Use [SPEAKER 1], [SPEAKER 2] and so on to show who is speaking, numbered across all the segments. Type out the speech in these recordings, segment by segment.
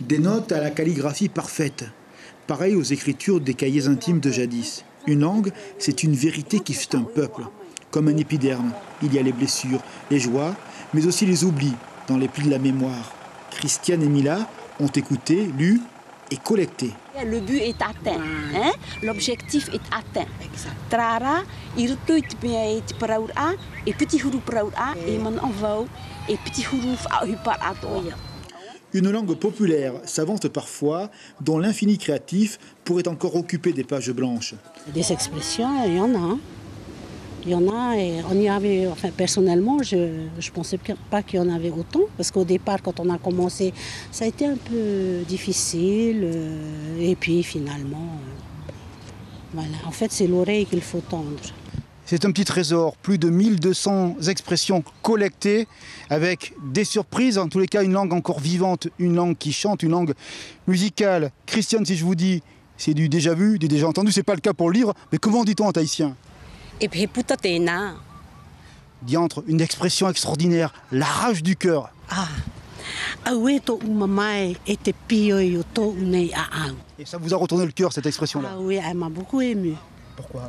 [SPEAKER 1] Des notes à la calligraphie parfaite, pareil aux écritures des cahiers intimes de jadis. Une langue, c'est une vérité qui fait un peuple. Comme un épiderme, il y a les blessures, les joies, mais aussi les oublis dans les plis de la mémoire. Christiane et Mila ont écouté, lu et collecté.
[SPEAKER 2] Le but est atteint, hein? L'objectif est atteint. Trara, il peut être praura et petit huruf praura et mon envoi et petit huruf à
[SPEAKER 1] Une langue populaire, savante parfois, dont l'infini créatif pourrait encore occuper des pages blanches.
[SPEAKER 3] Des expressions, il y en a. Hein. Il y en a et on y avait, enfin personnellement, je ne pensais pas qu'il y en avait autant. Parce qu'au départ, quand on a commencé, ça a été un peu difficile. Et puis finalement, voilà. En fait, c'est l'oreille qu'il faut tendre.
[SPEAKER 1] C'est un petit trésor, plus de 1200 expressions collectées avec des surprises, en tous les cas une langue encore vivante, une langue qui chante, une langue musicale. Christiane, si je vous dis, c'est du déjà vu, du déjà entendu, c'est pas le cas pour le livre, mais comment dit-on en tahitien ? Diantre, une expression extraordinaire, la rage du cœur. Et ça vous a retourné le cœur, cette expression-là ?
[SPEAKER 3] Ah oui, elle m'a beaucoup émue.
[SPEAKER 1] Pourquoi ?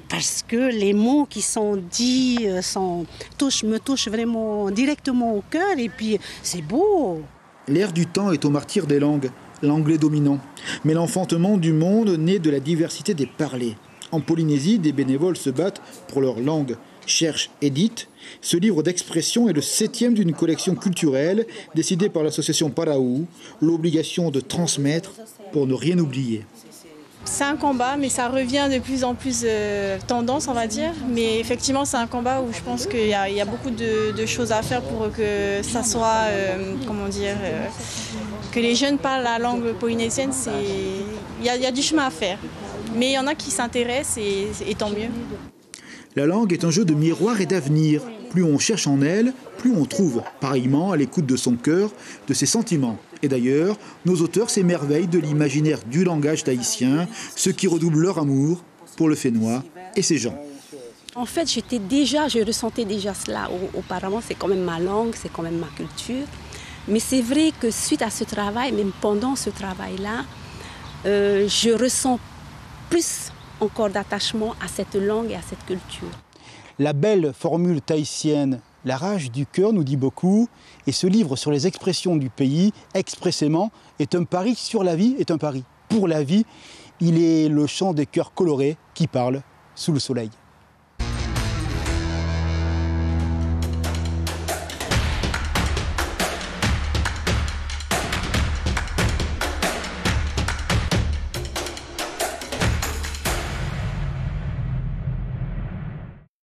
[SPEAKER 3] Parce que les mots qui sont dits me touchent vraiment directement au cœur et puis c'est beau.
[SPEAKER 1] L'ère du temps est au martyr des langues, l'anglais dominant. Mais l'enfantement du monde naît de la diversité des parlers. En Polynésie, des bénévoles se battent pour leur langue. Cherche, édite. Ce livre d'expression est le 7e d'une collection culturelle décidée par l'association Paraou, l'obligation de transmettre pour ne rien oublier.
[SPEAKER 4] C'est un combat, mais ça revient de plus en plus tendance, on va dire. Mais effectivement, c'est un combat où je pense qu'il y a beaucoup de choses à faire pour que ça soit, que les jeunes parlent la langue polynésienne. Il y a du chemin à faire. Mais il y en a qui s'intéressent et tant mieux.
[SPEAKER 1] La langue est un jeu de miroir et d'avenir. Plus on cherche en elle, plus on trouve, pareillement à l'écoute de son cœur, de ses sentiments. Et d'ailleurs, nos auteurs s'émerveillent de l'imaginaire du langage tahitien, ce qui redouble leur amour pour le Fénois et ses gens.
[SPEAKER 2] En fait, je ressentais déjà cela auparavant. C'est quand même ma langue, c'est quand même ma culture. Mais c'est vrai que suite à ce travail, même pendant ce travail-là, je ressens plus encore d'attachement à cette langue et à cette culture.
[SPEAKER 1] La belle formule tahitienne, la rage du cœur, nous dit beaucoup. Et ce livre sur les expressions du pays, expressément, est un pari sur la vie, est un pari pour la vie. Il est le chant des cœurs colorés qui parlent sous le soleil.